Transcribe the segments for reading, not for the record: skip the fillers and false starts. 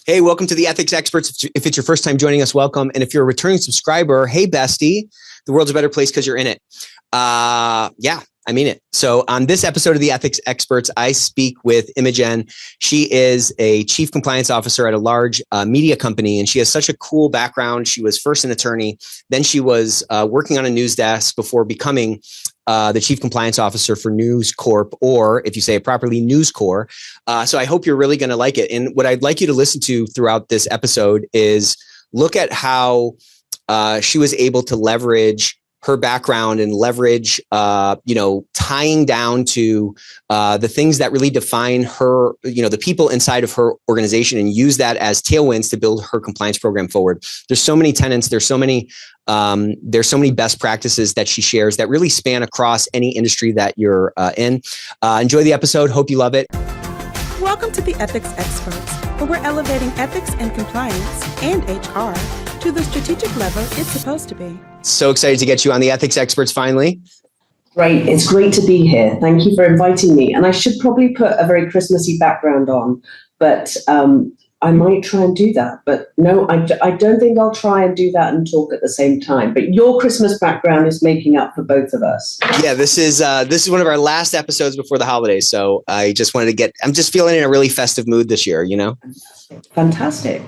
Hey, welcome to the Ethics Experts. If it's your first time joining us, welcome. And if you're a returning subscriber, hey, bestie, the world's a better place because you're in it. Yeah, I mean it. So on this episode of the Ethics Experts, I speak with Imogen. She is a chief compliance officer at a large media company, and she has such a cool background. She was first an attorney, then she was working on a news desk before becoming the chief compliance officer for News Corp, or if you say it properly, News Corp. So I hope you're really going to like it. And what I'd like you to listen to throughout this episode is look at how she was able to leverage her background and leverage, tying down to the things that really define her, the people inside of her organization, and use that as tailwinds to build her compliance program forward. There's so many tenets. There's so many best practices that she shares that really span across any industry that you're in. Enjoy the episode. Hope you love it. Welcome to the Ethics Experts, where we're elevating ethics and compliance and HR to the strategic level it's supposed to be. So excited to get you on the Ethics Experts finally. Great. It's great to be here. Thank you for inviting me. And I should probably put a very Christmassy background on, but I might try and do that. But no, I don't think I'll try and do that and talk at the same time. But your Christmas background is making up for both of us. Yeah, this is one of our last episodes before the holidays. So I just wanted to I'm just feeling in a really festive mood this year, Fantastic.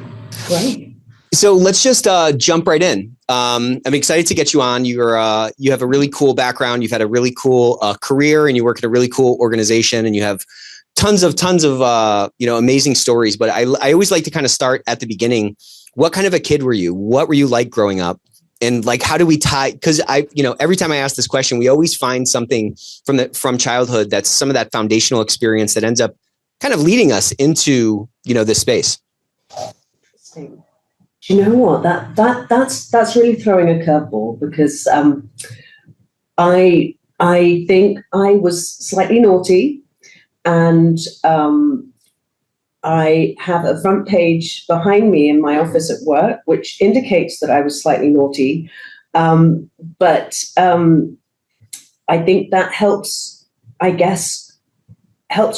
Great. So let's just jump right in. I'm excited to get you on. You have a really cool background. You've had a really cool career, and you work at a really cool organization, and you have tons of amazing stories. But I always like to kind of start at the beginning. What kind of a kid were you? What were you like growing up? And how do we tie? Because every time I ask this question, we always find something from childhood that's some of that foundational experience that ends up kind of leading us into this space. Interesting. Do you know what? That's really throwing a curveball, because I think I was slightly naughty, and I have a front page behind me in my office at work, which indicates that I was slightly naughty. But I think that helps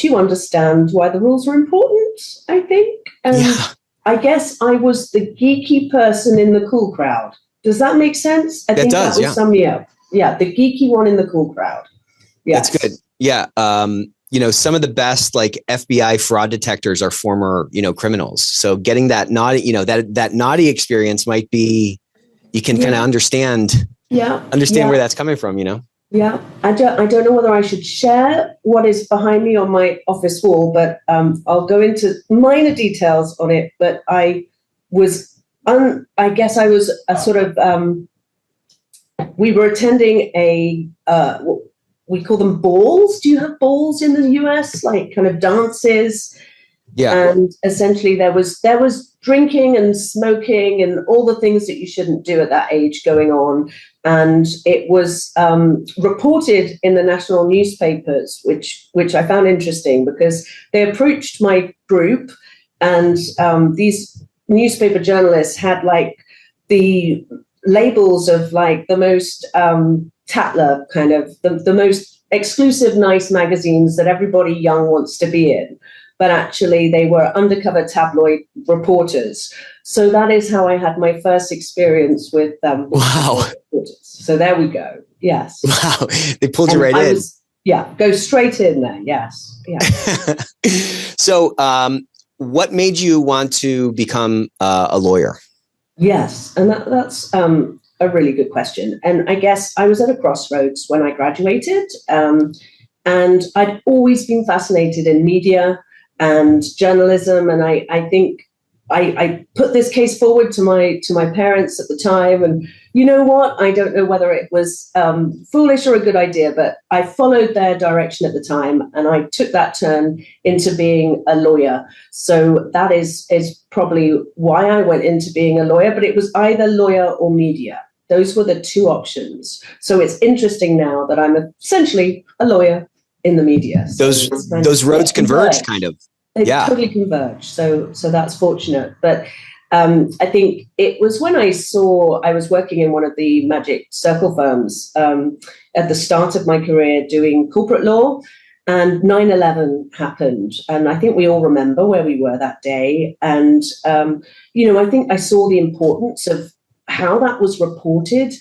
you understand why the rules are important, I think. Yeah. I guess I was the geeky person in the cool crowd. Does that make sense? I think that would sum me up. Yeah, the geeky one in the cool crowd. Yes. That's good. Yeah. Some of the best FBI fraud detectors are former, criminals. So getting that naughty, that naughty experience might be, you can kind of understand where that's coming from, Yeah, I don't know whether I should share what is behind me on my office wall, but I'll go into minor details on it. But I guess I was a sort of, we were attending we call them balls. Do you have balls in the US, like kind of dances? Yeah. And essentially there was drinking and smoking and all the things that you shouldn't do at that age going on. And it was reported in the national newspapers, which I found interesting, because they approached my group, and these newspaper journalists had the labels of the most Tatler kind of, the most exclusive, nice magazines that everybody young wants to be in. But actually they were undercover tabloid reporters. So that is how I had my first experience with wow. Reporters. So there we go. Yes. Wow. They pulled you right in. Go straight in there. Yes. Yeah. So what made you want to become a lawyer? Yes. And that's a really good question. And I guess I was at a crossroads when I graduated, and I'd always been fascinated in media and journalism. And I think I put this case forward to my parents at the time. And you know what? I don't know whether it was foolish or a good idea, but I followed their direction at the time, and I took that turn into being a lawyer. So that is probably why I went into being a lawyer, but it was either lawyer or media. Those were the two options. So it's interesting now that I'm essentially a lawyer in the media. So those roads converge, kind of. They totally converge. So that's fortunate. But I think it was when I was working in one of the magic circle firms at the start of my career doing corporate law. And 9/11 happened. And I think we all remember where we were that day. And, I think I saw the importance of how that was reported.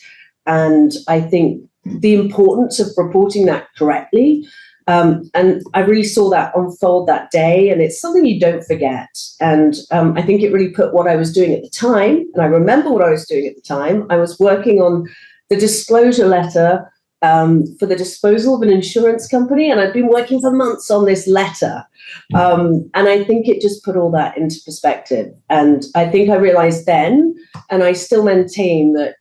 And I think the importance of reporting that correctly. And I really saw that unfold that day. And it's something you don't forget. And I think it really put what I was doing at the time. And I remember what I was doing at the time. I was working on the disclosure letter for the disposal of an insurance company. And I'd been working for months on this letter. And I think it just put all that into perspective. And I think I realized then, and I still maintain that,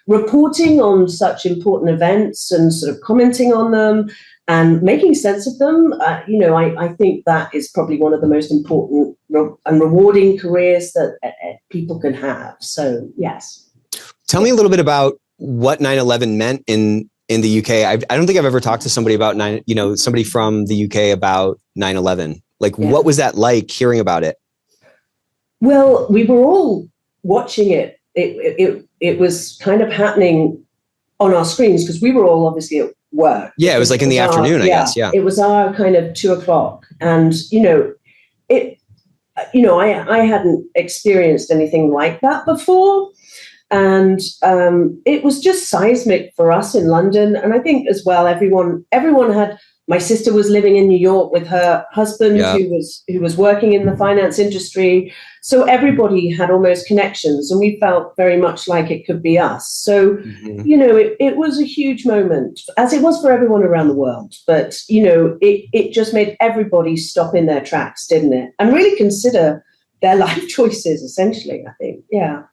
reporting on such important events and sort of commenting on them and making sense of them, I think that is probably one of the most important and rewarding careers that people can have. So, yes. Tell me a little bit about what 9/11 meant in the UK. I don't think I've ever talked to somebody about somebody from the UK about 9/11. Like, what was that like hearing about it? Well, we were all watching it. It was kind of happening on our screens because we were all obviously at work. Yeah, it was like in the afternoon, I guess. Yeah, it was our kind of 2:00, and I hadn't experienced anything like that before. And it was just seismic for us in London. And I think as well, everyone had, my sister was living in New York with her husband who was working in the finance industry. So everybody had almost connections, and we felt very much like it could be us. So, it was a huge moment, as it was for everyone around the world. But, it just made everybody stop in their tracks, didn't it? And really consider their life choices, essentially, I think. Yeah.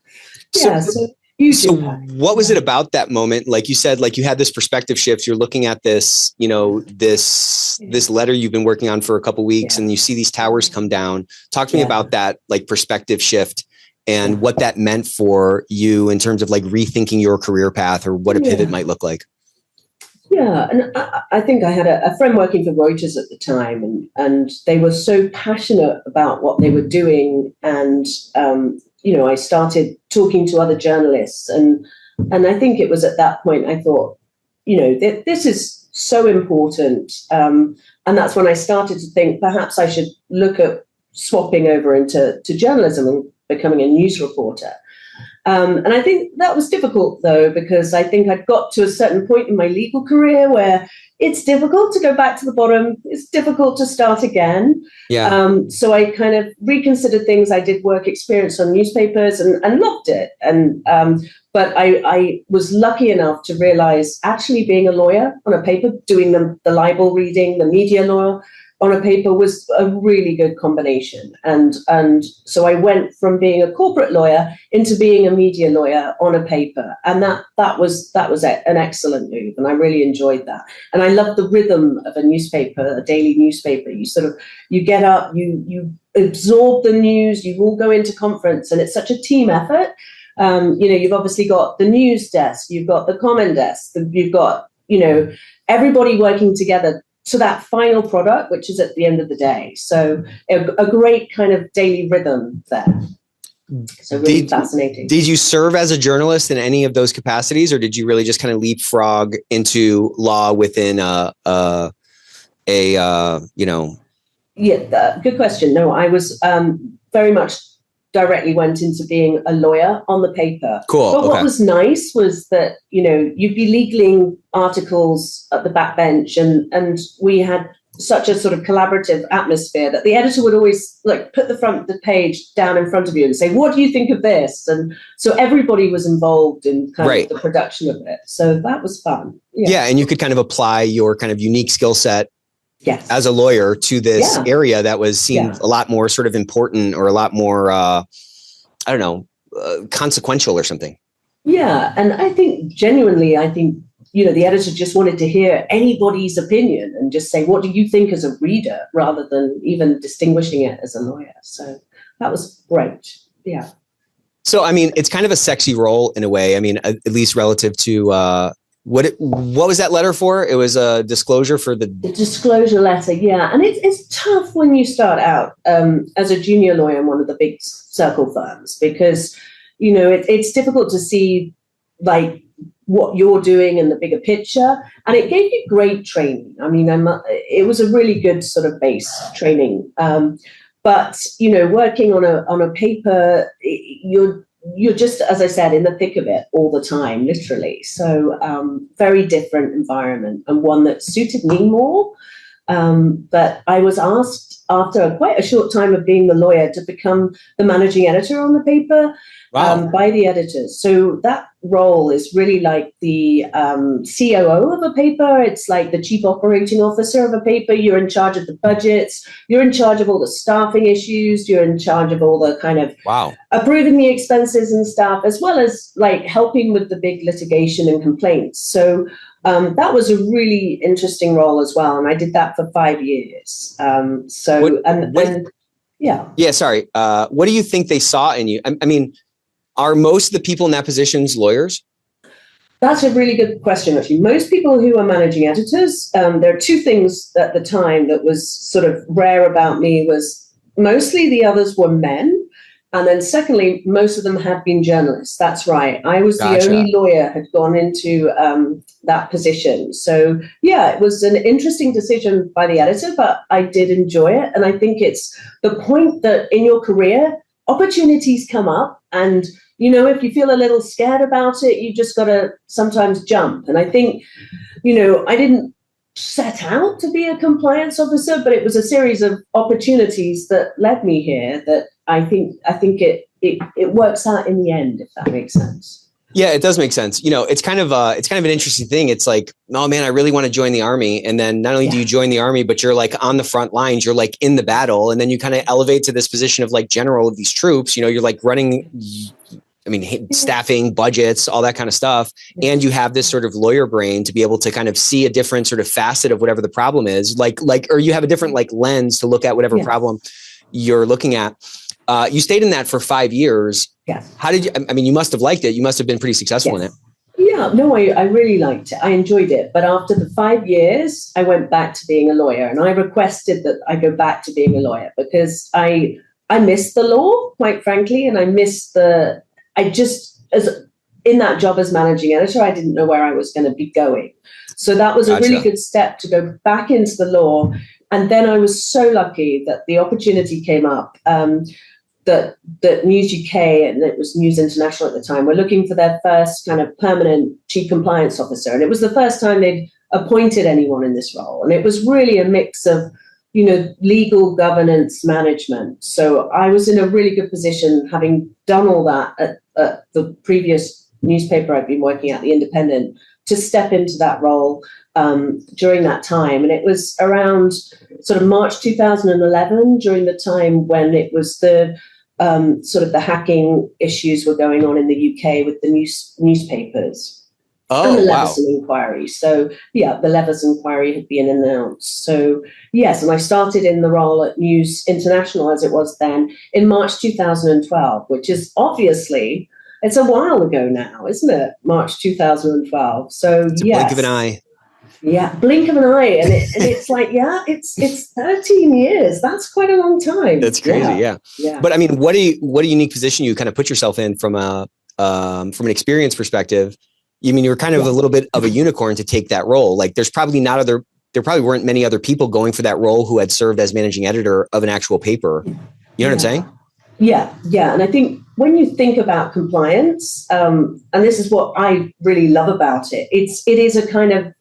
So what was it about that moment? Like you said, like you had this perspective shift. You're looking at this, this letter you've been working on for a couple of weeks, and you see these towers come down. Talk to me about that, like perspective shift and what that meant for you in terms of like rethinking your career path or what a pivot might look like. Yeah, and I think I had a friend working for Reuters at the time, and they were so passionate about what they were doing, and I started talking to other journalists, and I think it was at that point I thought, this is so important, and that's when I started to think perhaps I should look at swapping over into journalism and becoming a news reporter. And I think that was difficult, though, because I think I'd got to a certain point in my legal career where it's difficult to go back to the bottom. It's difficult to start again. Yeah. So I kind of reconsidered things. I did work experience on newspapers and loved it. And but I was lucky enough to realize actually being a lawyer on a paper, doing the libel reading, the media law on a paper was a really good combination. And so I went from being a corporate lawyer into being a media lawyer on a paper. And that was an excellent move. And I really enjoyed that. And I love the rhythm of a newspaper, a daily newspaper. You get up, you absorb the news, you all go into conference, and it's such a team effort. You've obviously got the news desk, you've got the comment desk, you've got, everybody working together to that final product, which is at the end of the day. So a great kind of daily rhythm there. So really fascinating. Did you serve as a journalist in any of those capacities, or did you really just kind of leapfrog into law within Yeah, good question. No, I was very much directly went into being a lawyer on the paper. Cool. But what was nice was that, you'd be legaling articles at the backbench, and we had such a sort of collaborative atmosphere that the editor would always put the page down in front of you and say, what do you think of this? And so everybody was involved in kind of the production of it. So that was fun. Yeah. And you could kind of apply your kind of unique skill set as a lawyer to this area that was seemed a lot more sort of important or a lot more, consequential or something. Yeah. And I think genuinely, the editor just wanted to hear anybody's opinion and just say, what do you think as a reader, rather than even distinguishing it as a lawyer. So that was great. Yeah. So, it's kind of a sexy role in a way. At least relative to, what was that letter for? It was a disclosure for the disclosure letter. Yeah. And it's tough when you start out as a junior lawyer in one of the big circle firms, because, it's difficult to see what you're doing and the bigger picture. And it gave you great training. I mean, it was a really good sort of base training. But, you know, working on a paper, you're just, as I said, in the thick of it all the time, literally. So very different environment, and one that suited me more. But I was asked after quite a short time of being the lawyer to become the managing editor on the paper. Wow. By the editors. So that role is really like the COO of a paper. It's like the chief operating officer of a paper. You're in charge of the budgets. You're in charge of all the staffing issues. You're in charge of all the kind of approving the expenses and stuff, as well as like helping with the big litigation and complaints. So that was a really interesting role as well. And I did that for 5 years. Yeah, sorry. What do you think they saw in you? I mean, are most of the people in that positions lawyers? That's a really good question, actually. Most people who are managing editors, there are two things at the time that was sort of rare about me. Was mostly the others were men. And then secondly, most of them had been journalists. That's right. I was the only lawyer had gone into that position. So yeah, it was an interesting decision by the editor, but I did enjoy it. And I think it's the point that in your career, opportunities come up, and you know, if you feel a little scared about it, you just got to sometimes jump. And I think, you know, I didn't set out to be a compliance officer, but it was a series of opportunities that led me here that I think it works out in the end, if that makes sense. Yeah, it does make sense. You know, it's kind of an interesting thing. It's like, oh man, I really want to join the army. And then not only do you join the army, but you're like on the front lines, you're like in the battle. And then you kind of elevate to this position of like general of these troops. You know, you're like running, staffing, budgets, all that kind of stuff. And you have this sort of lawyer brain to be able to kind of see a different sort of facet of whatever the problem is, or you have a different like lens to look at whatever problem you're looking at. You stayed in that for 5 years. Yes. How did you, I mean, you must have liked it. You must have been pretty successful in it. Yeah, no, I really liked it. I enjoyed it. But after the 5 years, I went back to being a lawyer, and I requested that I go back to being a lawyer because I missed the law, quite frankly. And I missed in that job as managing editor, I didn't know where I was going to be going. So that was a really good step to go back into the law. And then I was so lucky that the opportunity came up that News UK, and it was News International at the time, were looking for their first kind of permanent chief compliance officer. And it was the first time they'd appointed anyone in this role. And it was really a mix of, you know, legal governance management. So I was in a really good position, having done all that at the previous newspaper I'd been working at, The Independent, to step into that role during that time. And it was around sort of March 2011, during the time when it was the sort of the hacking issues were going on in the UK with the newspapers. And the Leveson inquiry. So yeah, the Leveson inquiry had been announced. So yes, and I started in the role at News International, as it was then, in March 2012, which is obviously, it's a while ago now, isn't it? March 2012. So it's a blink of an eye. Yeah, blink of an eye. And it's like, yeah, it's 13 years. That's quite a long time. That's crazy, yeah. But I mean, what a unique position you kind of put yourself in from an experience perspective. You mean you were kind of a little bit of a unicorn to take that role. Like there probably weren't many other people going for that role who had served as managing editor of an actual paper. You know what I'm saying? Yeah. And I think when you think about compliance, and this is what I really love about it, it is a kind of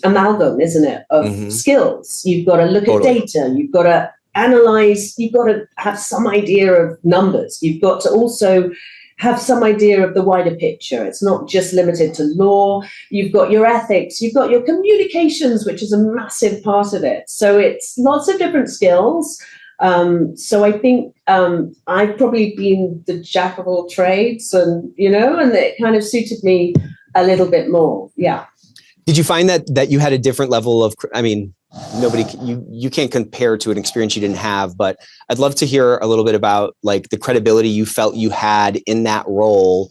amalgam, isn't it, of skills. You've got to look at data. You've got to analyze. You've got to have some idea of numbers. You've got to also have some idea of the wider picture. It's not just limited to law. You've got your ethics, you've got your communications, which is a massive part of it. So it's lots of different skills. So I think I've probably been the jack of all trades, and it kind of suited me a little bit more. Yeah. Did you find that you had a different level of, I mean, you can't compare to an experience you didn't have, but I'd love to hear a little bit about like the credibility you felt you had in that role.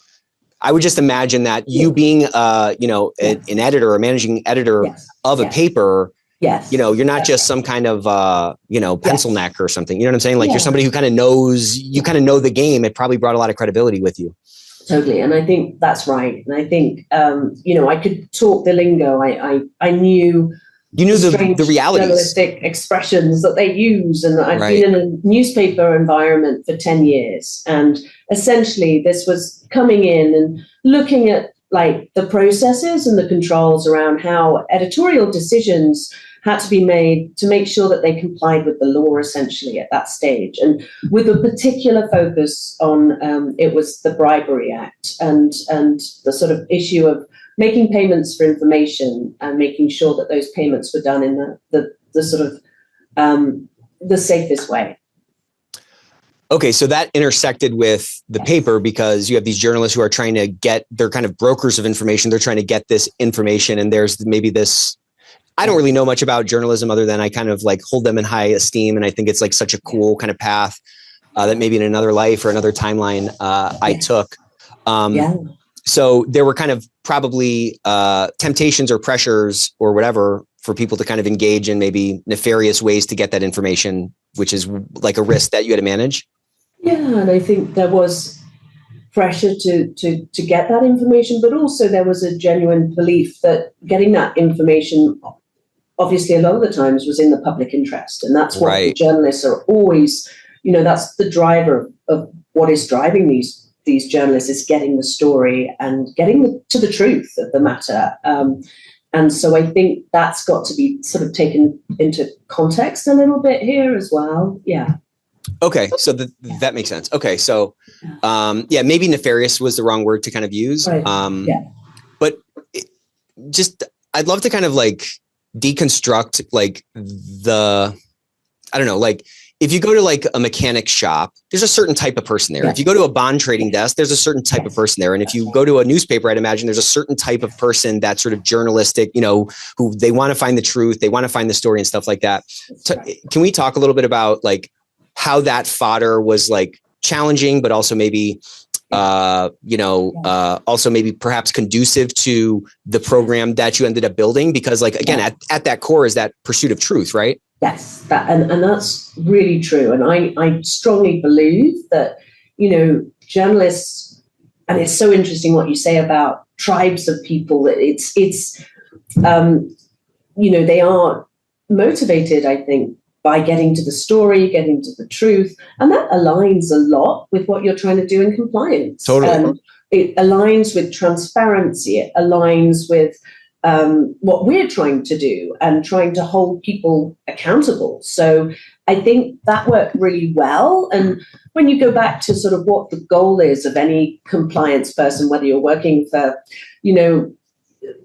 I would just imagine that you being, an editor or managing editor of a paper, you're not just some kind of, pencil neck or something. You know what I'm saying? Like you're somebody who kind of knows, you kind of know the game. It probably brought a lot of credibility with you. Totally. And I think that's right. And I think, I could talk the lingo. I knew the realities, journalistic expressions that they use. And I've been in a newspaper environment for 10 years. And essentially this was coming in and looking at like the processes and the controls around how editorial decisions had to be made to make sure that they complied with the law essentially at that stage. And with a particular focus on, it was the Bribery Act and the sort of issue of making payments for information and making sure that those payments were done in the sort of the safest way. Okay, so that intersected with the paper because you have these journalists who are trying to they're kind of brokers of information. They're trying to get this information, and there's maybe this, I don't really know much about journalism other than I kind of like hold them in high esteem. And I think it's like such a cool kind of path that maybe in another life or another timeline I took. So there were kind of probably temptations or pressures or whatever for people to kind of engage in maybe nefarious ways to get that information, which is like a risk that you had to manage. Yeah, and I think there was pressure to get that information, but also there was a genuine belief that getting that information, obviously a lot of the times, was in the public interest. And that's what the journalists are always, that's the driver of what is driving these journalists, is getting the story and getting to the truth of the matter. And so I think that's got to be sort of taken into context a little bit here as well. Yeah. Okay. So that makes sense. Okay. So, maybe nefarious was the wrong word to kind of use. Right. But I'd love to kind of like deconstruct like I don't know, like if you go to like a mechanic shop, there's a certain type of person there. If you go to a bond trading desk, there's a certain type of person there. And if you go to a newspaper, I'd imagine there's a certain type of person that's sort of journalistic, who they want to find the truth, they want to find the story and stuff like that. Can we talk a little bit about like how that fodder was like challenging, but also maybe, also maybe perhaps conducive to the program that you ended up building? Because like, again, at that core is that pursuit of truth, right? Yes, and that's really true. And I strongly believe that, journalists, and it's so interesting what you say about tribes of people, that they are motivated, I think, by getting to the story, getting to the truth. And that aligns a lot with what you're trying to do in compliance. Totally. It aligns with transparency. It aligns with what we're trying to do and trying to hold people accountable. So I think that worked really well. And when you go back to sort of what the goal is of any compliance person, whether you're working for,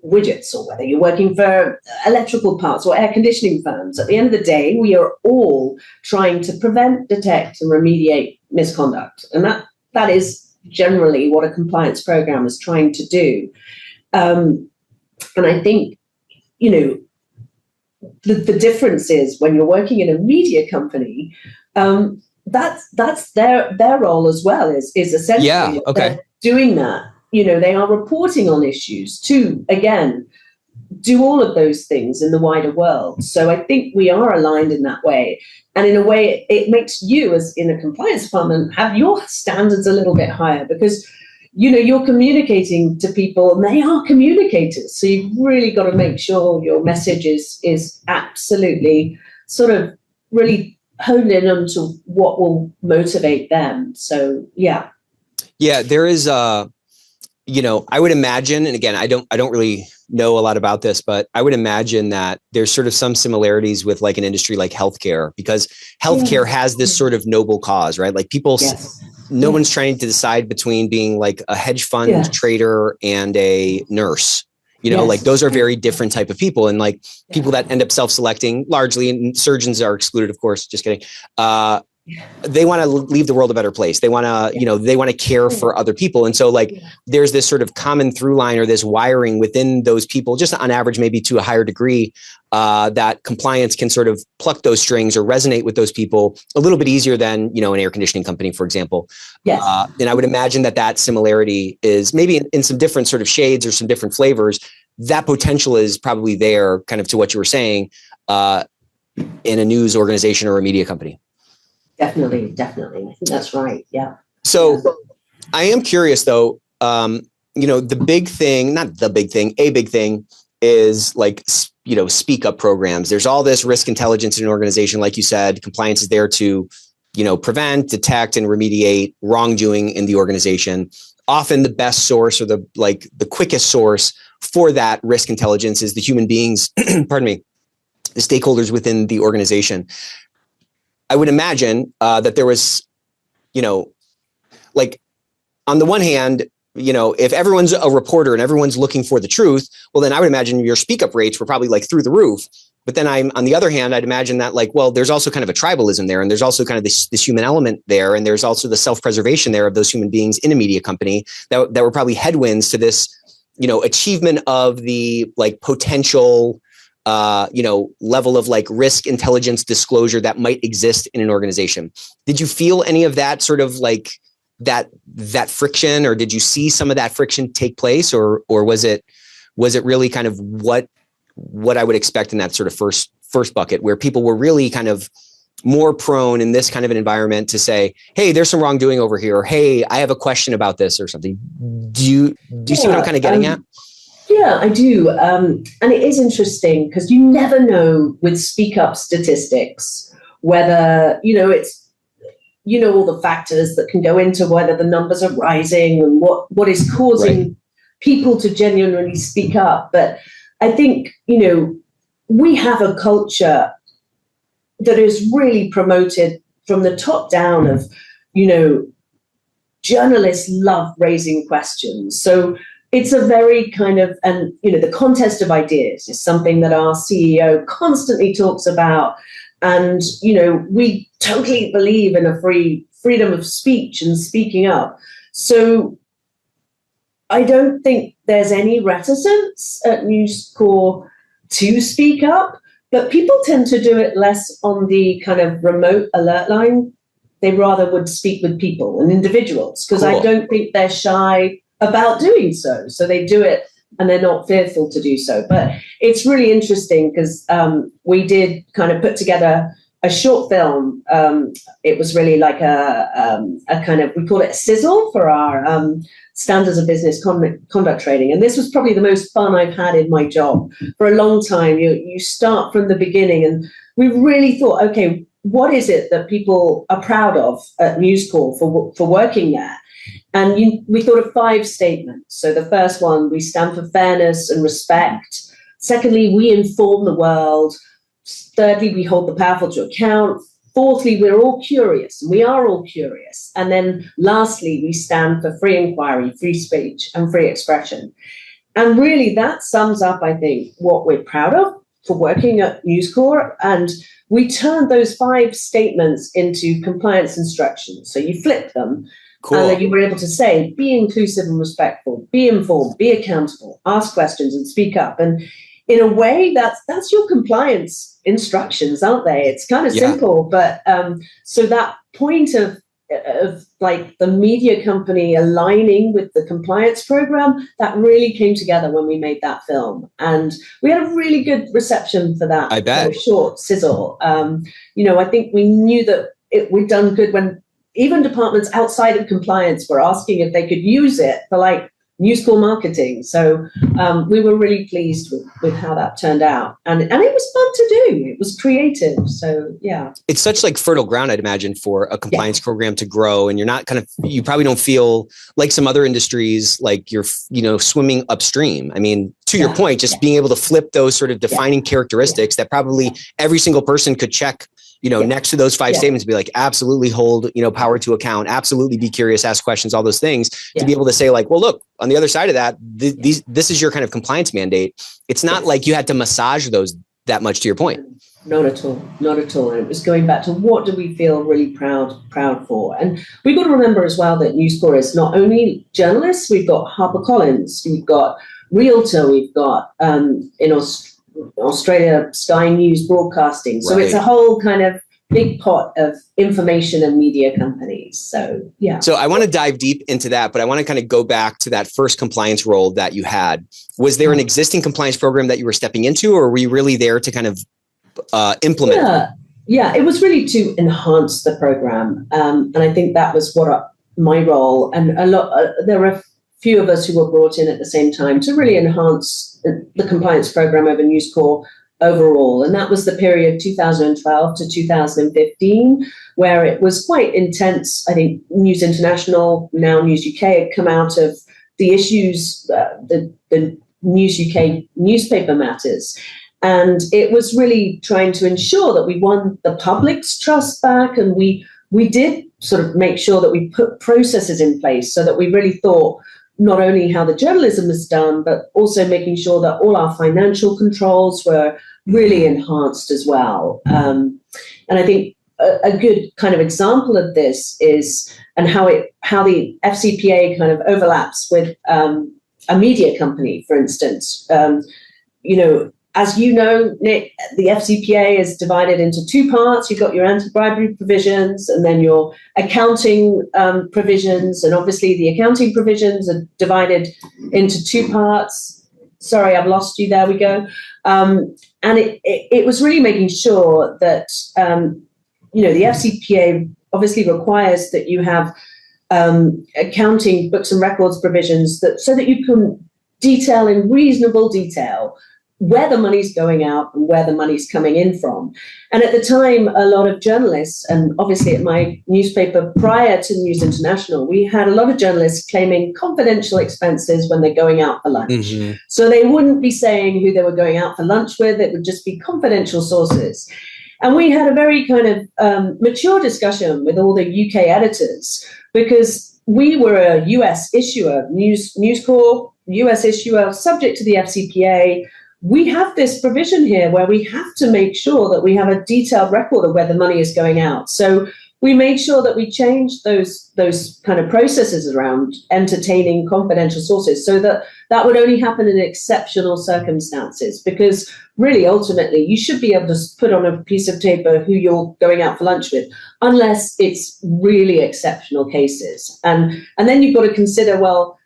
widgets or whether you're working for electrical parts or air conditioning firms, at the end of the day, we are all trying to prevent, detect, and remediate misconduct. And that is generally what a compliance program is trying to do. And I think, the difference is when you're working in a media company, that's their role as well, is essentially they're doing that. They are reporting on issues to, again, do all of those things in the wider world. So I think we are aligned in that way. And in a way, it makes you, as in a compliance department, have your standards a little bit higher because, you're communicating to people and they are communicators. So you've really got to make sure your message is absolutely sort of really honed in onto what will motivate them. So, yeah. Yeah, there is I would imagine, and again, I don't really know a lot about this, but I would imagine that there's sort of some similarities with like an industry like healthcare, because healthcare has this sort of noble cause, right? Like people, no one's trying to decide between being like a hedge fund trader and a nurse. Like those are very different type of people, and like people that end up self-selecting largely, and surgeons are excluded, of course, just kidding. They want to leave the world a better place. They want to, they want to care for other people. And so like, there's this sort of common through line or this wiring within those people, just on average, maybe to a higher degree, that compliance can sort of pluck those strings or resonate with those people a little bit easier than, an air conditioning company, for example. Yes. And I would imagine that similarity is maybe in some different sort of shades or some different flavors. That potential is probably there, kind of to what you were saying, in a news organization or a media company. Definitely. I think that's right. Yeah. So I am curious though, the big thing, not the big thing, a big thing is like, speak up programs. There's all this risk intelligence in an organization. Like you said, compliance is there to, prevent, detect, and remediate wrongdoing in the organization. Often the best source or the quickest source for that risk intelligence is the human beings, pardon me, the stakeholders within the organization. I would imagine that there was, like on the one hand, if everyone's a reporter and everyone's looking for the truth, well, then I would imagine your speak up rates were probably like through the roof. But then on the other hand, I'd imagine that there's also kind of a tribalism there, and there's also kind of this human element there. And there's also the self-preservation there of those human beings in a media company that were probably headwinds to this, achievement of the potential, level of risk intelligence disclosure that might exist in an organization. Did you feel any of that sort of that friction, or did you see some of that friction take place, or was it really kind of what I would expect in that sort of first bucket, where people were really kind of more prone in this kind of an environment to say, hey, there's some wrongdoing over here, or hey, I have a question about this or something? Do you see what I'm kind of getting at? Yeah, I do. And it is interesting because you never know with speak up statistics whether, it's, all the factors that can go into whether the numbers are rising and what is causing people to genuinely speak up. But I think, we have a culture that is really promoted from the top down of, journalists love raising questions. So it's a very kind of, and, the contest of ideas is something that our CEO constantly talks about. And, we totally believe in a freedom of speech and speaking up. So I don't think there's any reticence at News Corp to speak up, but people tend to do it less on the kind of remote alert line. They rather would speak with people and individuals, because I don't think they're shy about doing so. So they do it and they're not fearful to do so. But it's really interesting because we did kind of put together a short film. It was really like a kind of, we call it a sizzle for our standards of business conduct training. And this was probably the most fun I've had in my job for a long time. You start from the beginning, and we really thought, okay, what is it that people are proud of at News Corp for working there? And we thought of 5 statements. So the first one, we stand for fairness and respect. Secondly, we inform the world. Thirdly, we hold the powerful to account. Fourthly, we're all curious, and we are all curious. And then lastly, we stand for free inquiry, free speech, and free expression. And really, that sums up, I think, what we're proud of for working at News Corp. And we turned those 5 statements into compliance instructions. So you flip them. Cool. And then you were able to say, be inclusive and respectful, be informed, be accountable, ask questions, and speak up. And in a way, that's your compliance instructions, aren't they? It's kind of simple, but so that point of like the media company aligning with the compliance program, that really came together when we made that film, and we had a really good reception for that. I bet. Short sizzle. I think we knew that we'd done good when even departments outside of compliance were asking if they could use it for like News Corp marketing. So we were really pleased with how that turned out. And it was fun to do. It was creative. So, yeah. It's such like fertile ground, I'd imagine, for a compliance program to grow. And you're not you probably don't feel like some other industries, like you're, swimming upstream. I mean, to your point, just being able to flip those sort of defining characteristics that probably every single person could check next to those 5 statements, be like, absolutely hold, power to account, absolutely be curious, ask questions, all those things, to be able to say like, well, look, on the other side of that, this is your kind of compliance mandate. It's not like you had to massage those that much, to your point. Not at all. Not at all. And it was going back to what do we feel really proud for? And we've got to remember as well that News Corp is not only journalists, we've got HarperCollins, we've got Realtor, we've got in Australia, Sky News Broadcasting. So it's a whole kind of big pot of information and media companies. So, yeah. So I want to dive deep into that, but I want to kind of go back to that first compliance role that you had. Was there an existing compliance program that you were stepping into, or were you really there to kind of implement? Yeah, it was really to enhance the program. And I think that was my role. And there were few of us who were brought in at the same time to really enhance the compliance program over News Corp overall. And that was the period 2012 to 2015, where it was quite intense. I think News International, now News UK, had come out of the issues, the News UK newspaper matters. And it was really trying to ensure that we won the public's trust back. And we did sort of make sure that we put processes in place so that we really thought not only how the journalism is done, but also making sure that all our financial controls were really enhanced as well. And I think a good kind of example of this is, and how the FCPA kind of overlaps with a media company, for instance. As you know, Nick, the FCPA is divided into two parts. You've got your anti-bribery provisions and then your accounting provisions. And obviously the accounting provisions are divided into two parts. Sorry, I've lost you. There we go. And it was really making sure that, the FCPA obviously requires that you have accounting books and records provisions so that you can detail in reasonable detail where the money's going out and where the money's coming in from. And at the time, a lot of journalists, and obviously at my newspaper prior to News International, we had a lot of journalists claiming confidential expenses when they're going out for lunch. Mm-hmm. So they wouldn't be saying who they were going out for lunch with. It would just be confidential sources. And we had a very kind of mature discussion with all the UK editors, because we were a US issuer, News Corp, US issuer, subject to the FCPA. We have this provision here where we have to make sure that we have a detailed record of where the money is going out. So we made sure that we changed those kind of processes around entertaining confidential sources so that would only happen in exceptional circumstances, because really, ultimately, you should be able to put on a piece of paper who you're going out for lunch with, unless it's really exceptional cases. And then you've got to consider, well,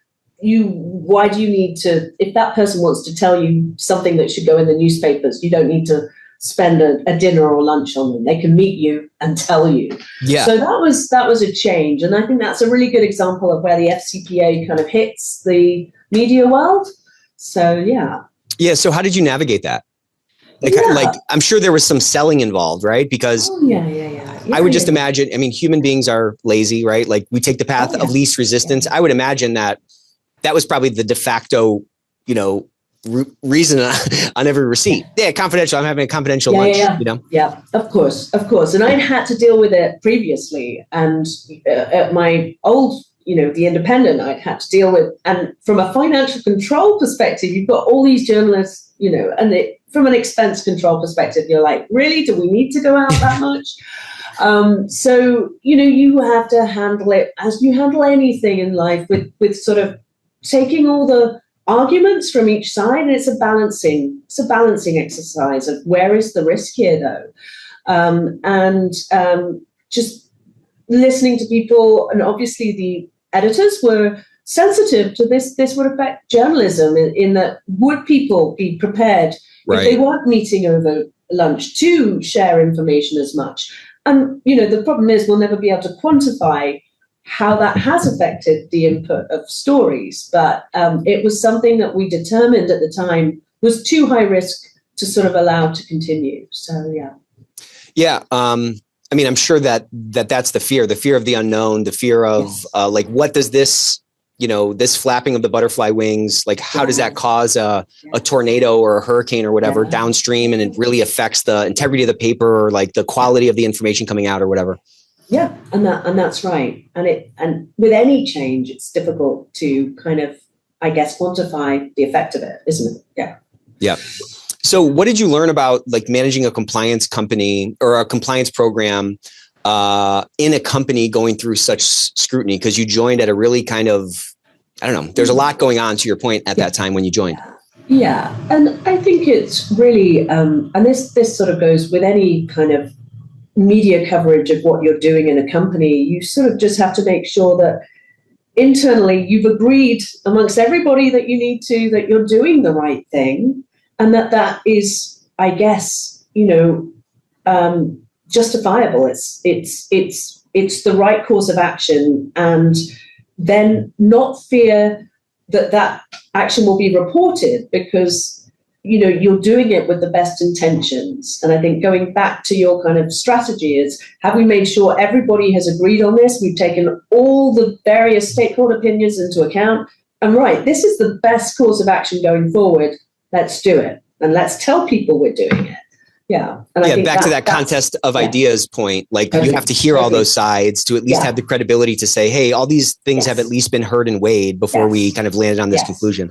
why do you need to, if that person wants to tell you something that should go in the newspapers, you don't need to spend a dinner or lunch on them. They can meet you and tell you. Yeah. So that was a change. And I think that's a really good example of where the FCPA kind of hits the media world. So, yeah. Yeah. So how did you navigate that? Like, I'm sure there was some selling involved, right? Because I would just imagine, I mean, human beings are lazy, right? Like, we take the path of least resistance. I would imagine that was probably the de facto, reason on every receipt. Yeah, confidential. I'm having a confidential lunch. Yeah, of course. And I'd had to deal with it previously, and at my old, the Independent, I'd had to deal with. And from a financial control perspective, you've got all these journalists, and from an expense control perspective, you're like, really, do we need to go out that much? So you have to handle it as you handle anything in life, with sort of taking all the arguments from each side, and it's a balancing exercise of where is the risk here, though, and just listening to people. And obviously the editors were sensitive to this. This would affect journalism in that, would people be prepared if they weren't meeting over lunch to share information as much? And the problem is, we'll never be able to quantify how that has affected the input of stories. But it was something that we determined at the time was too high risk to sort of allow to continue. So, yeah. Yeah. I mean, I'm sure that's the fear of the unknown, the fear of like, what does this, this flapping of the butterfly wings, like, how does that cause a tornado or a hurricane or whatever downstream? And it really affects the integrity of the paper, or like the quality of the information coming out or whatever. Yeah, and that's right. And with any change, it's difficult to kind of, I guess, quantify the effect of it, isn't it? Yeah. Yeah. So what did you learn about, like, managing a compliance company or a compliance program in a company going through such scrutiny? Because you joined at a really kind of, I don't know, there's a lot going on, to your point, at that time when you joined. Yeah. And I think it's really, and this sort of goes with any kind of media coverage of what you're doing in a company. You sort of just have to make sure that internally you've agreed amongst everybody that that you're doing the right thing, and that is, I guess, justifiable. It's the right course of action, and then not fear that action will be reported, because you're doing it with the best intentions. And I think going back to your kind of strategy is, have we made sure everybody has agreed on this? We've taken all the various stakeholder opinions into account, and right, this is the best course of action going forward. Let's do it, and let's tell people we're doing it. Yeah. And I think back to that contest of ideas point, like you have to hear all those sides to at least have the credibility to say, hey, all these things have at least been heard and weighed before we kind of landed on this conclusion.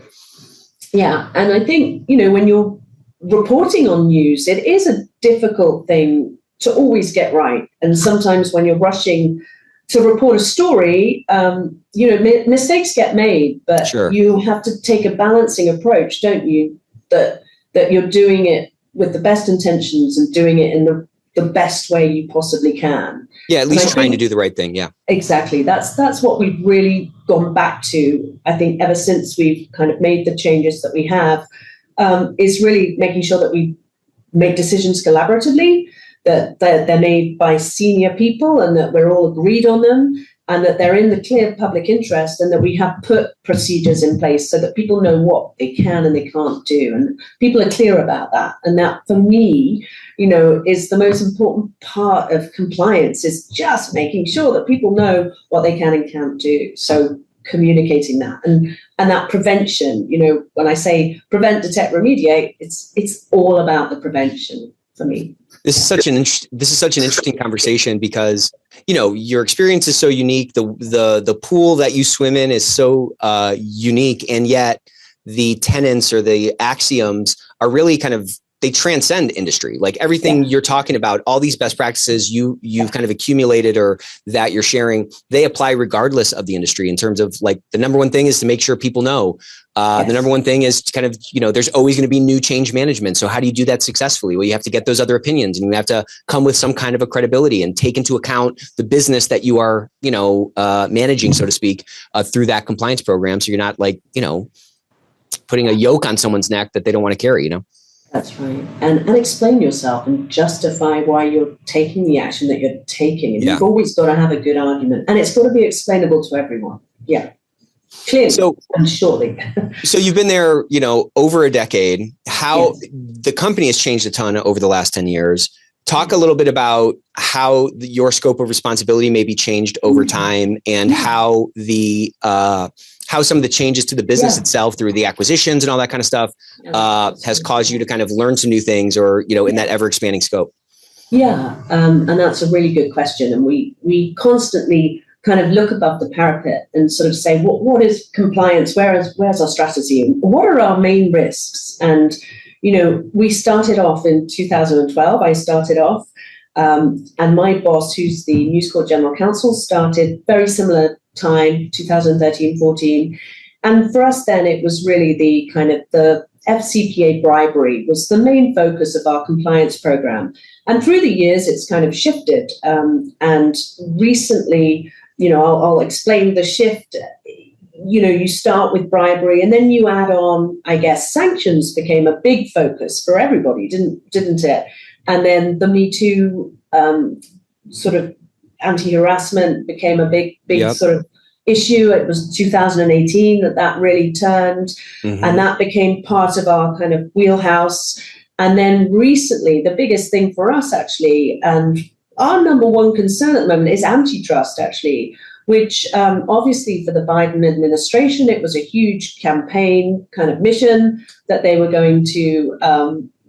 Yeah. And I think, when you're reporting on news, it is a difficult thing to always get right. And sometimes when you're rushing to report a story, mistakes get made, but you have to take a balancing approach, don't you? That you're doing it with the best intentions and doing it in the best way you possibly can. Yeah, at least trying to do the right thing. Yeah, exactly. That's what we've really gone back to, I think, ever since we've kind of made the changes that we have, is really making sure that we make decisions collaboratively, that they're made by senior people and that we're all agreed on them, and that they're in the clear public interest, and that we have put procedures in place so that people know what they can and they can't do. And people are clear about that. And that, for me, is the most important part of compliance, is just making sure that people know what they can and can't do. So communicating that and that prevention, when I say prevent, detect, remediate, it's all about the prevention for me. This is such an interesting conversation because, your experience is so unique. The pool that you swim in is so unique, and yet the tenets or the axioms are really kind of, they transcend industry. Like everything you're talking about, all these best practices you've kind of accumulated or that you're sharing, they apply regardless of the industry, in terms of like the number one thing is to make sure people know. The number one thing is to kind of, there's always going to be new change management. So how do you do that successfully? Well, you have to get those other opinions, and you have to come with some kind of a credibility and take into account the business that you are, managing, so to speak, through that compliance program. So you're not like, putting a yoke on someone's neck that they don't want to carry, That's right. And explain yourself and justify why you're taking the action that you're taking. And you've always got to have a good argument, and it's got to be explainable to everyone. Yeah. Clearly and shortly. So you've been there, over a decade. How the company has changed a ton over the last 10 years. Talk a little bit about how your scope of responsibility may be changed over time, and how some of the changes to the business itself through the acquisitions and all that kind of stuff has caused you to kind of learn some new things, or, in that ever expanding scope. Yeah. And that's a really good question. And we constantly kind of look above the parapet and sort of say, what is compliance? Where's our strategy? What are our main risks? And, we started off in 2012. I started off, and my boss, who's the News Corp General Counsel, started very similar time, 2013, 14. And for us then, it was really the kind of the FCPA bribery was the main focus of our compliance program. And through the years, it's kind of shifted. And recently, I'll explain the shift. You start with bribery, and then you add on, I guess, sanctions became a big focus for everybody, didn't it? And then the Me Too sort of anti-harassment became a big sort of issue. It was 2018 that really turned, and that became part of our kind of wheelhouse. And then recently, the biggest thing for us actually, and our number one concern at the moment, is antitrust actually, which obviously for the Biden administration, it was a huge campaign kind of mission that they were going to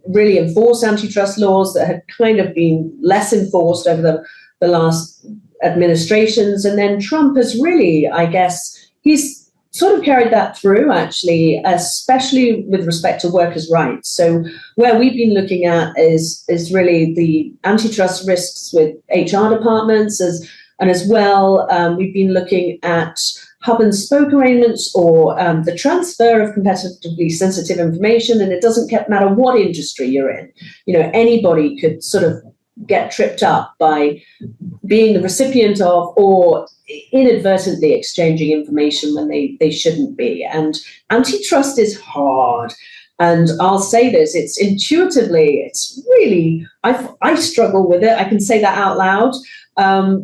really enforce antitrust laws that had kind of been less enforced over the last administrations. And then Trump has really, I guess, he's sort of carried that through, actually, especially with respect to workers' rights. So where we've been looking at is really the antitrust risks with HR departments, and as well, we've been looking at hub and spoke arrangements, or the transfer of competitively sensitive information. And it doesn't matter what industry you're in. Anybody could sort of get tripped up by being the recipient of or inadvertently exchanging information when they shouldn't be. And antitrust is hard. And I'll say this, it's really, I struggle with it. I can say that out loud,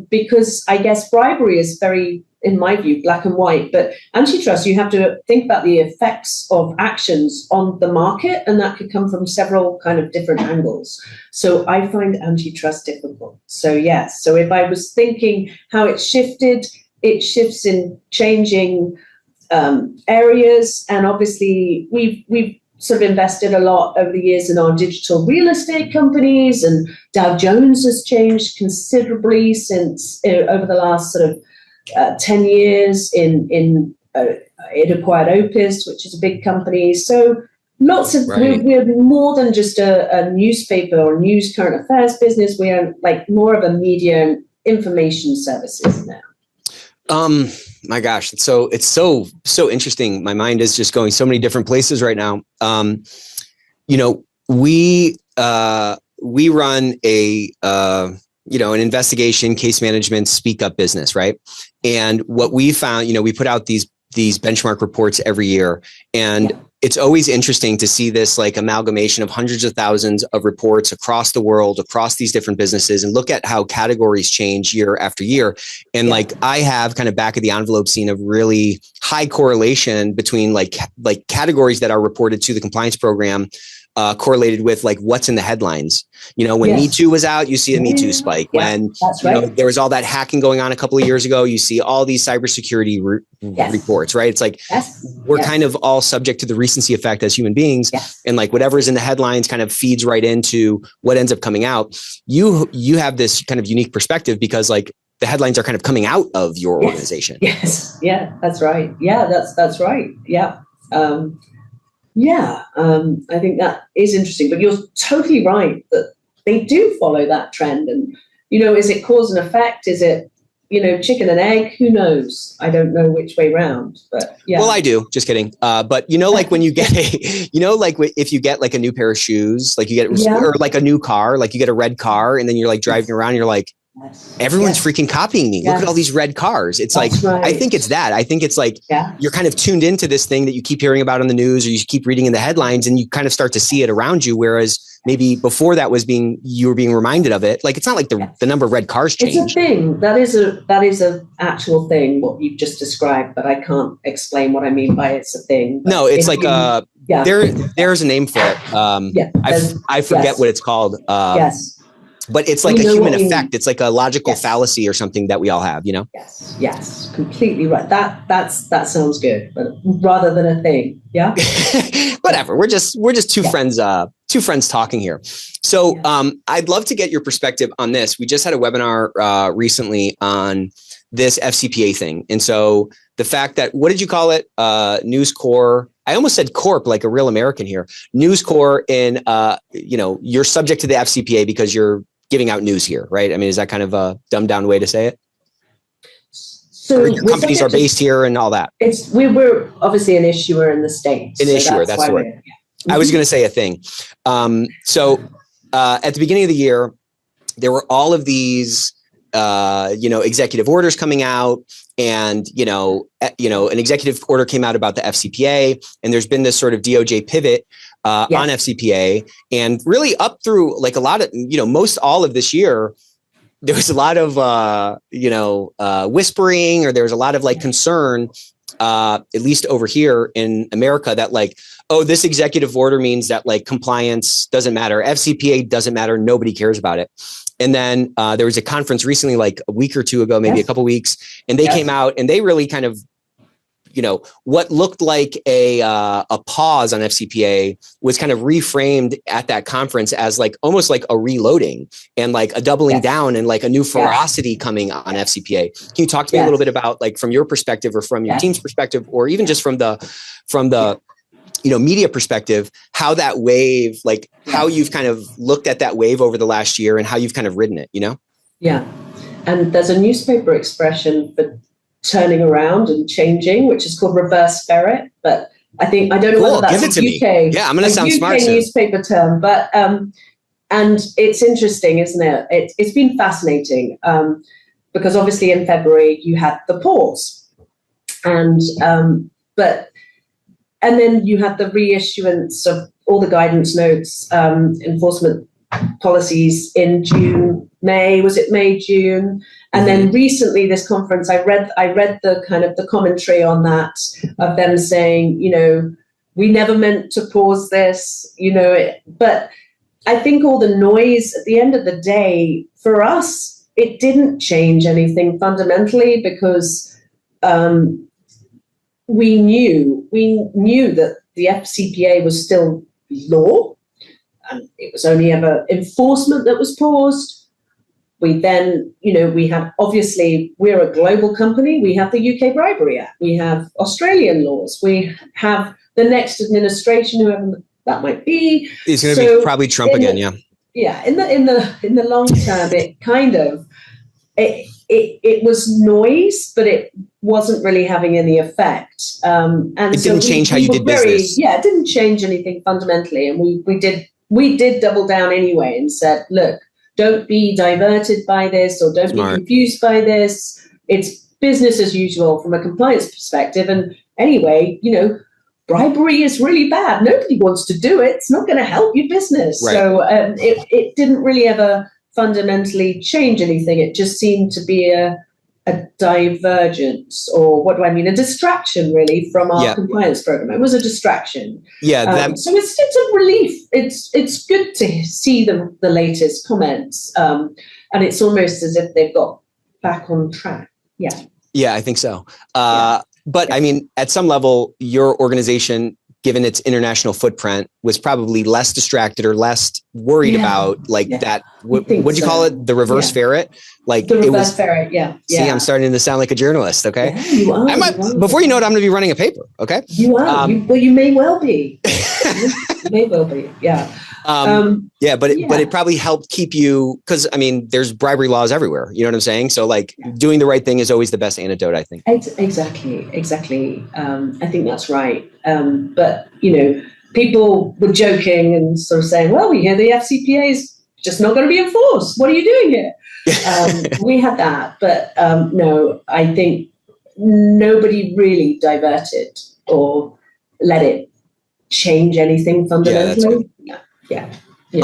because I guess bribery is very in my view, black and white. But antitrust, you have to think about the effects of actions on the market, and that could come from several kind of different angles. So I find antitrust difficult. So yes, so if I was thinking how it shifts in changing areas, and obviously we've sort of invested a lot over the years in our digital real estate companies, and Dow Jones has changed considerably since over the last sort of 10 years. It acquired Opus, which is a big company. So lots of we're more than just a newspaper or news current affairs business. We are like more of a media and information services now. My gosh, it's so interesting. My mind is just going so many different places right now. We run an investigation, case management, speak up business, right? And what we found, we put out these benchmark reports every year, and it's always interesting to see this like amalgamation of hundreds of thousands of reports across the world, across these different businesses, and look at how categories change year after year. And like I have kind of back of the envelope seen a really high correlation between like categories that are reported to the compliance program correlated with like what's in the headlines. When Me Too was out, you see a Me Too spike. When there was all that hacking going on a couple of years ago, you see all these cybersecurity reports, right? It's like we're kind of all subject to the recency effect as human beings, and like whatever's in the headlines kind of feeds right into what ends up coming out. You have this kind of unique perspective because like the headlines are kind of coming out of your organization. Yes. Yeah, that's right. Yeah, that's right. Yeah. I think that is interesting, but you're totally right that they do follow that trend. And, is it cause and effect? Is it, chicken and egg? Who knows? I don't know which way round, but yeah. Well, I do. Just kidding. But like when you get if you get like a new pair of shoes, like you get, or like a new car, like you get a red car and then you're like driving around, you're like, everyone's freaking copying me. Look at all these red cars. It's I think it's that. I think it's like you're kind of tuned into this thing that you keep hearing about on the news, or you keep reading in the headlines, and you kind of start to see it around you. Whereas maybe before that you were being reminded of it. Like it's not like the number of red cars changed. It's a thing. That is a actual thing, what you've just described, but I can't explain what I mean by it's a thing. No, it's like there's a name for it. I forget what it's called. But it's like a human effect. It's like a logical fallacy or something that we all have, Yes, completely right. That sounds good, but rather than a thing, yeah. Whatever. We're just two friends talking here. So I'd love to get your perspective on this. We just had a webinar recently on this FCPA thing, and so the fact that, what did you call it? News Corp. I almost said Corp, like a real American here. News Corp, and you're subject to the FCPA because you're giving out news here, right? I mean, is that kind of a dumbed down way to say it? So your companies are based here and all that. We're obviously an issuer in the States. An issuer, that's the word. I was going to say a thing. So at the beginning of the year, there were all of these, executive orders coming out, and an executive order came out about the FCPA, and there's been this sort of DOJ pivot on FCPA, and really up through like a lot of, most all of this year, there was a lot of, whispering, or there was a lot of like concern, at least over here in America, that like, oh, this executive order means that like compliance doesn't matter. FCPA doesn't matter. Nobody cares about it. And then there was a conference recently, like a week or two ago, maybe a couple of weeks, and they came out and they really kind of, what looked like a pause on FCPA was kind of reframed at that conference as like almost like a reloading and like a doubling down and like a new ferocity coming on FCPA. Can you talk to me a little bit about, like, from your perspective or from your team's perspective, or even just from the media perspective, how that wave, like how you've kind of looked at that wave over the last year and how you've kind of ridden it, Yeah. And there's a newspaper expression for turning around and changing, which is called reverse ferret. But I don't know whether that's a UK. Yeah, I'm going to sound smart. UK newspaper term, but and it's interesting, isn't it? It's been fascinating because obviously in February you had the pause, and then you had the reissuance of all the guidance notes, enforcement policies in May, June? And then recently this conference, I read the kind of the commentary on that, of them saying, we never meant to pause this, but I think all the noise at the end of the day, for us, it didn't change anything fundamentally, because we knew that the FCPA was still law, and it was only ever enforcement that was paused. We then, we have, obviously, we're a global company. We have the UK Bribery Act. We have Australian laws. We have the next administration, whoever that might be. It's going to be probably Trump again, yeah. Yeah, in the long term, it kind of, it was noise, but it wasn't really having any effect. And it didn't change how you did business. Yeah, it didn't change anything fundamentally. And we did double down anyway and said, look, don't be diverted by this, or don't be confused by this. It's business as usual from a compliance perspective. And anyway, bribery is really bad. Nobody wants to do it. It's not going to help your business. Right. So it didn't really ever fundamentally change anything. It just seemed to be a divergence, or what do I mean? A distraction, really, from our compliance program. It was a distraction. Yeah. So it's a relief. It's good to see the latest comments, and it's almost as if they've got back on track. Yeah. Yeah, I think so. But I mean, at some level, your organization, given its international footprint, was probably less distracted or less worried about that. What'd you call it? The reverse ferret? Like the reverse ferret. Yeah. See, I'm starting to sound like a journalist. Okay. Yeah, you are. Before you know it, I'm going to be running a paper. Okay. You are. You may well be. You may well be. Yeah. But it probably helped keep you, because I mean, there's bribery laws everywhere. You know what I'm saying? So doing the right thing is always the best antidote, I think. Exactly. I think that's right. But people were joking and sort of saying, well, we hear the FCPA is just not going to be enforced. What are you doing here? We had that, but no, I think nobody really diverted or let it change anything fundamentally. Yeah. And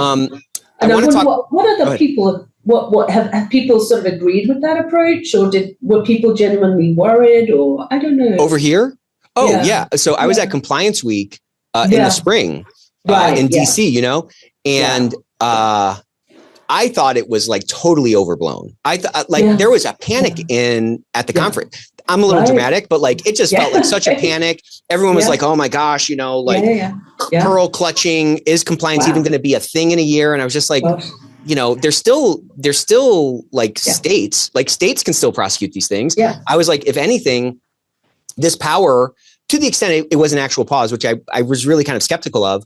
I wonder what other people, what have people sort of agreed with that approach, or were people genuinely worried, or I don't know. Over here? Oh yeah. So I was at Compliance Week in the spring in DC, and I thought it was like totally overblown. I thought there was a panic at the conference. I'm a little dramatic, but it just felt like such a panic. Everyone was like, oh my gosh, pearl clutching. Is compliance even going to be a thing in a year? And I was just like, there's still states can still prosecute these things. Yeah. I was like, if anything, this power, to the extent it was an actual pause, which I was really kind of skeptical of,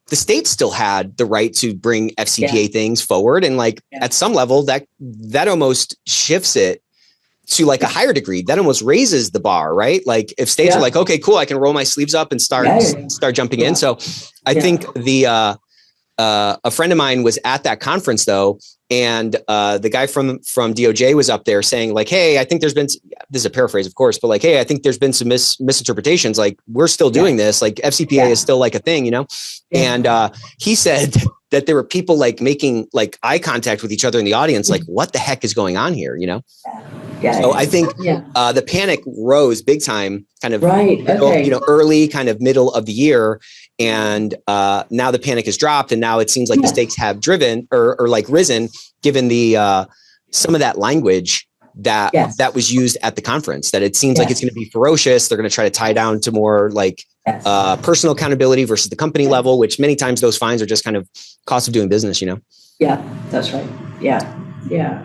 the state still had the right to bring FCPA things forward. And at some level that almost shifts it to a higher degree. That almost raises the bar, right? If states are like, okay, cool, I can roll my sleeves up and start jumping in. So I think a friend of mine was at that conference though. And the guy from DOJ was up there saying hey, I think there's been, this is a paraphrase, of course, but hey, I think there's been some misinterpretations. We're still doing this. FCPA is still a thing, And he said that there were people making eye contact with each other in the audience. What the heck is going on here? So I think the panic rose big time, kind of early, kind of middle of the year. And now the panic has dropped, and now it seems like the stakes have driven or risen, given the some of that language that was used at the conference. That it seems like it's going to be ferocious. They're going to try to tie down to more personal accountability versus the company level, which many times those fines are just kind of cost of doing business. Yeah, that's right. Yeah.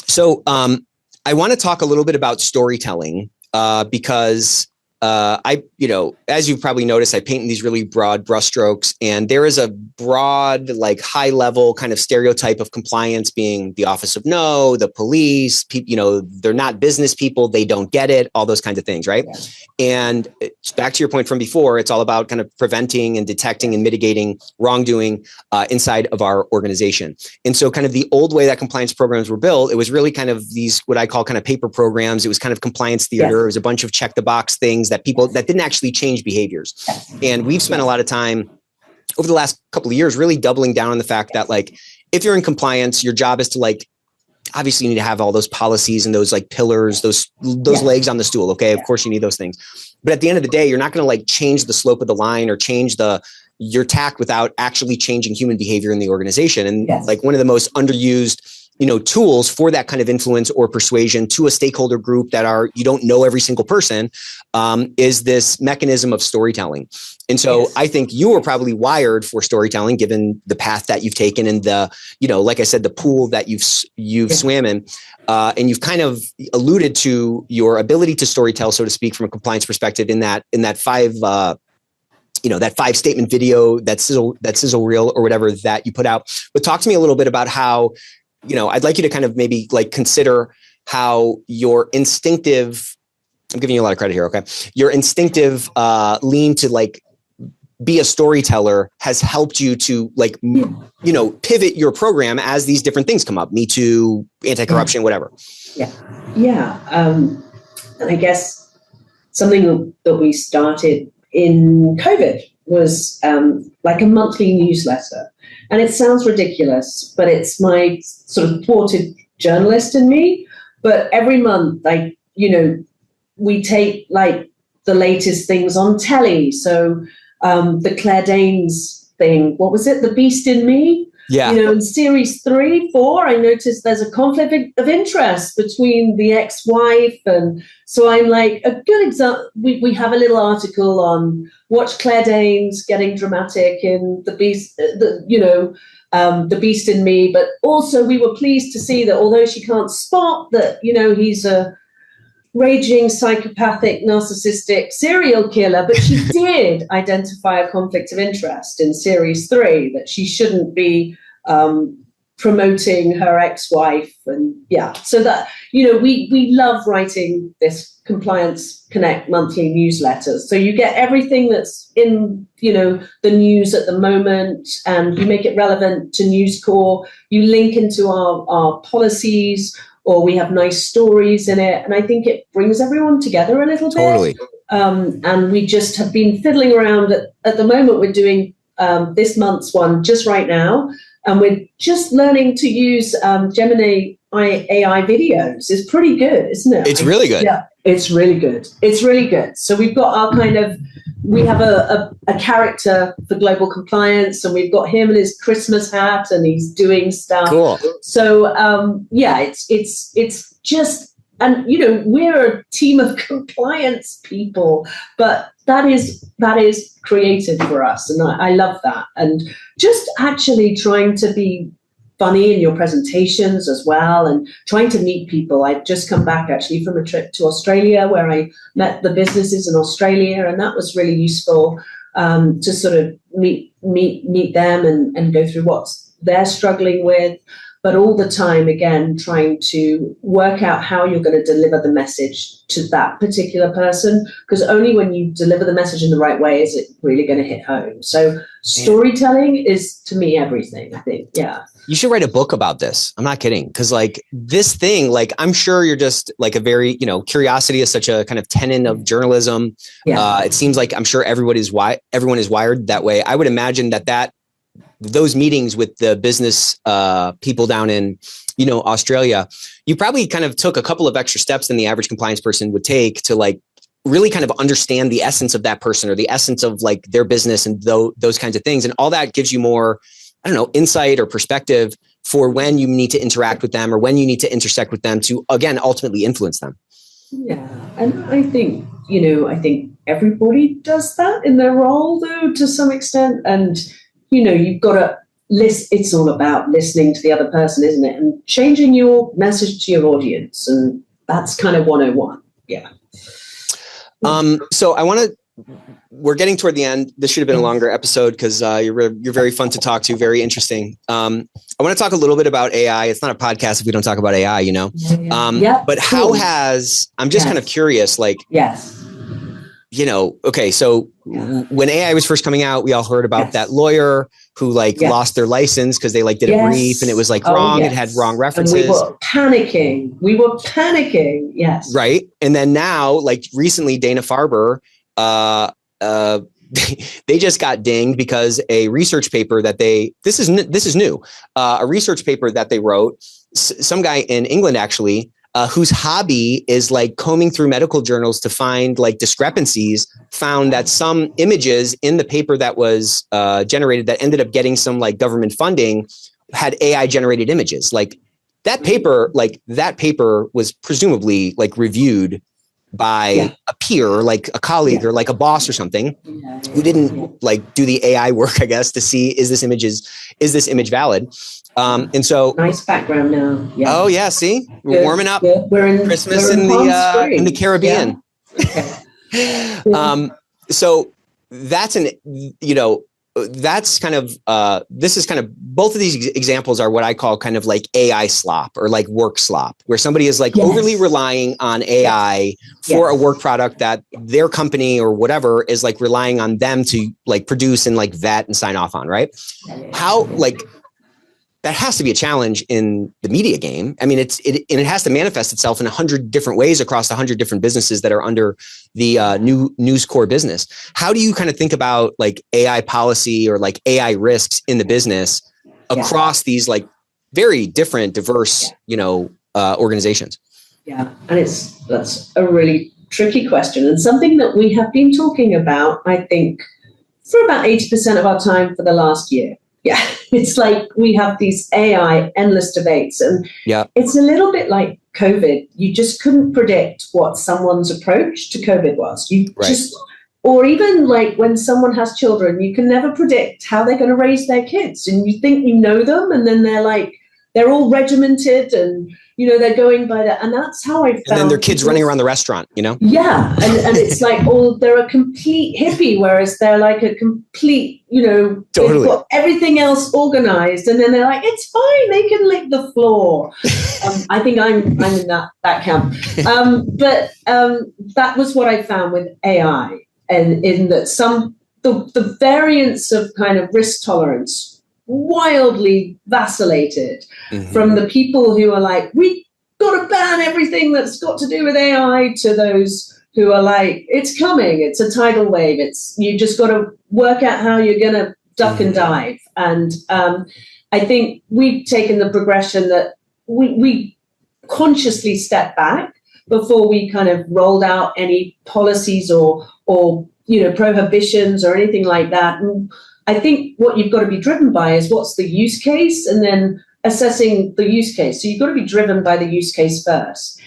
So I want to talk a little bit about storytelling because as you've probably noticed, I paint in these really broad brushstrokes, and there is a broad, high level kind of stereotype of compliance being the Office of No, the police, they're not business people. They don't get it, all those kinds of things. Right. Yeah. And back to your point from before, it's all about kind of preventing and detecting and mitigating wrongdoing inside of our organization. And so kind of the old way that compliance programs were built, it was really kind of these, what I call kind of paper programs. It was kind of compliance theater. It was a bunch of check the box things that didn't actually change behaviors. And we've spent a lot of time over the last couple of years, really doubling down on the fact that like, if you're in compliance, your job is to like, obviously you need to have all those policies and those like pillars, those legs on the stool. Okay. Of course you need those things, but at the end of the day, you're not going to like change the slope of the line or change your tack without actually changing human behavior in the organization. And like one of the most underused, tools for that kind of influence or persuasion to a stakeholder group that you don't know every single person, is this mechanism of storytelling. And so I think you were probably wired for storytelling, given the path that you've taken and the, like I said, the pool that you've swam in, and you've kind of alluded to your ability to storytell, so to speak, from a compliance perspective in that 5 statement video, that sizzle reel or whatever that you put out. But talk to me a little bit about how, I'd like you to kind of maybe like consider how your instinctive, I'm giving you a lot of credit here. Okay. Your instinctive lean to like be a storyteller has helped you to like, pivot your program as these different things come up. Me Too, anti-corruption, whatever. Yeah. Yeah. And I guess something that we started in COVID was like a monthly newsletter. And it sounds ridiculous, but it's my sort of thwarted journalist in me. But every month, like, we take like the latest things on telly. So the Claire Danes thing, what was it? The Beast in Me? Yeah. In series 3, 4, I noticed there's a conflict of interest between the ex-wife. And so I'm like, a good example, we have a little article on watch Claire Danes getting dramatic in The Beast, The Beast in Me. But also we were pleased to see that although she can't spot that, he's a raging, psychopathic, narcissistic serial killer, but she did identify a conflict of interest in series 3 that she shouldn't be promoting her ex-wife. And so that, we love writing this Compliance Connect monthly newsletters. So you get everything that's in, the news at the moment, and you make it relevant to News Corp. You link into our policies, or we have nice stories in it. And I think it brings everyone together a little bit. Totally. And we just have been fiddling around. At the moment, we're doing this month's one just right now. And we're just learning to use Gemini AI videos. It's pretty good, isn't it? It's really good. Yeah, it's really good. It's really good. So we've got our we have a character for global compliance, and we've got him in his Christmas hat, and he's doing stuff. Cool. So it's just, and we're a team of compliance people, but that is creative for us, and I love that. And just actually trying to be funny in your presentations as well, and trying to meet people. I've just come back actually from a trip to Australia where I met the businesses in Australia, and that was really useful to sort of meet them and go through what they're struggling with. But all the time, again, trying to work out how you're going to deliver the message to that particular person, because only when you deliver the message in the right way is it really going to hit home. So storytelling is, to me, everything, I think. Yeah. You should write a book about this. I'm not kidding. Because like this thing, like I'm sure you're just like a very, curiosity is such a kind of tenet of journalism. Yeah. It seems like I'm sure everyone is wired that way. I would imagine that those meetings with the business people down in, Australia, you probably kind of took a couple of extra steps than the average compliance person would take to like really kind of understand the essence of that person or the essence of like their business and those kinds of things. And all that gives you more, I don't know, insight or perspective for when you need to interact with them or when you need to intersect with them to, again, ultimately influence them. Yeah. And I think, I think everybody does that in their role, though, to some extent. And, you've got to listen. It's all about listening to the other person, isn't it? And changing your message to your audience. And that's kind of 101. Yeah. So we're getting toward the end. This should have been a longer episode because you're very fun to talk to, very interesting. I want to talk a little bit about AI. It's not a podcast if we don't talk about AI, But how I'm just kind of curious, like, yes. Okay, so when AI was first coming out, we all heard about that lawyer who lost their license because they did a brief and it was wrong. It had wrong references. And we were panicking. Yes. Right. And then now, recently, Dana Farber they just got dinged because a research paper that this is new, a research paper that they wrote, some guy in England actually, whose hobby is like combing through medical journals to find like discrepancies, found that some images in the paper that was generated that ended up getting some like government funding had AI generated images. Like that paper was presumably like reviewed by a peer, like a colleague or like a boss or something, who didn't like do the AI work, I guess, to see is this image valid. And so nice background now. Yeah. Oh yeah, see, we're warming up. We're in Christmas in the Caribbean. Yeah. Okay. So that's that's kind of this is kind of, both of these examples are what I call kind of like AI slop or like work slop, where somebody is like overly relying on AI for a work product that their company or whatever is like relying on them to like produce and like vet and sign off on, right? How like that has to be a challenge in the media game. I mean, it has to manifest itself in 100 different ways across 100 different businesses that are under the new News Corp business. How do you kind of think about like AI policy or like AI risks in the business across these like very different, diverse, organizations? Yeah, and that's a really tricky question, and something that we have been talking about, I think, for about 80% of our time for the last year. Yeah, it's like we have these AI endless debates, and it's a little bit like COVID. You just couldn't predict what someone's approach to COVID was. Or even like when someone has children, you can never predict how they're going to raise their kids, and you think you know them, and then they're all regimented, and they're going by that, and that's how I found. And then their kids running around the restaurant, Yeah, and it's like, they're a complete hippie, whereas they're like a complete, totally. They've got everything else organized, and then they're like, it's fine, they can lick the floor. I think I'm in that camp. But that was what I found with AI, and in that the variance of kind of risk tolerance wildly vacillated from the people who are like, we got to ban everything that's got to do with AI, to those who are like, it's coming, it's a tidal wave, you just got to work out how you're going to duck and dive. And I think we've taken the progression that we consciously stepped back before we kind of rolled out any policies or prohibitions or anything like that. And I think what you've got to be driven by is what's the use case, and then assessing the use case. So you've got to be driven by the use case first.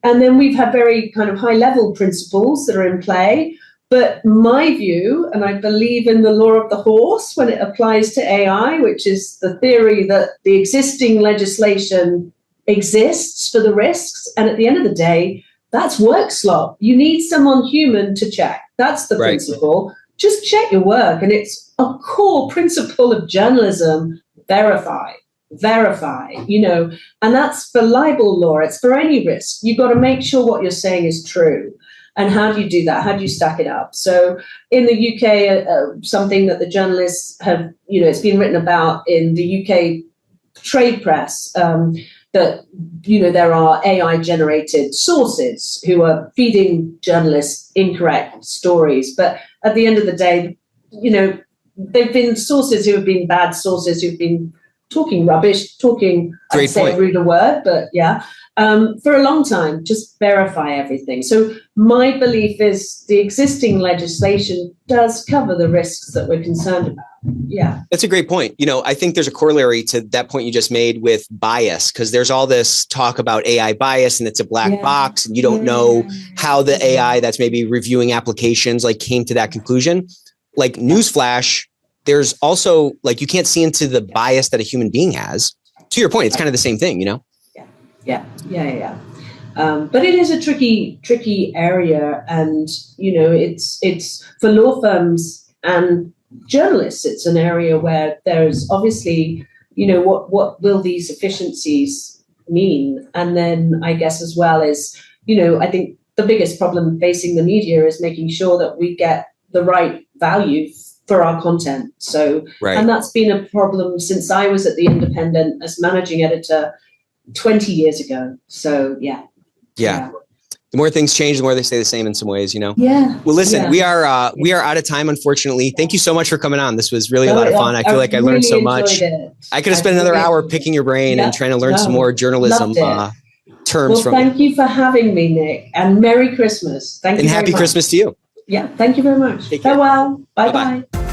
And then we've had very kind of high level principles that are in play. But my view, and I believe in the law of the horse when it applies to AI, which is the theory that the existing legislation exists for the risks. And at the end of the day, that's work slop. You need someone human to check. That's the principle. Just check your work. And it's a core principle of journalism, verify, and that's for libel law. It's for any risk. You've got to make sure what you're saying is true. And how do you do that? How do you stack it up? So in the UK, something that the journalists have, it's been written about in the UK trade press, that, there are AI generated sources who are feeding journalists incorrect stories. But at the end of the day, they've been sources who have been bad sources who've been talking rubbish, I'd say a ruder word, but for a long time. Just verify everything. So my belief is the existing legislation does cover the risks that we're concerned about. Yeah. That's a great point. I think there's a corollary to that point you just made with bias, because there's all this talk about AI bias and it's a black box, and you don't know how the AI that's maybe reviewing applications like came to that conclusion. Like newsflash, there's also like, you can't see into the bias that a human being has. To your point, it's kind of the same thing, Yeah. But it is a tricky area, and it's for law firms and journalists. It's an area where there's obviously, what will these efficiencies mean? And then I guess as well is, I think the biggest problem facing the media is making sure that we get the right value for our content. So, and that's been a problem since I was at The Independent as managing editor 20 years ago. So, yeah. the more things change, the more they stay the same in some ways, Yeah. Well, listen, we are out of time, unfortunately. Thank you so much for coming on. This was really a lot of fun. I feel like I learned so much. I could have spent another hour picking your brain and trying to learn some more journalism terms from thank you for having me, Nick, and Merry Christmas. Thank you. And happy Christmas to you. Yeah, thank you very much. Farewell. Bye-bye.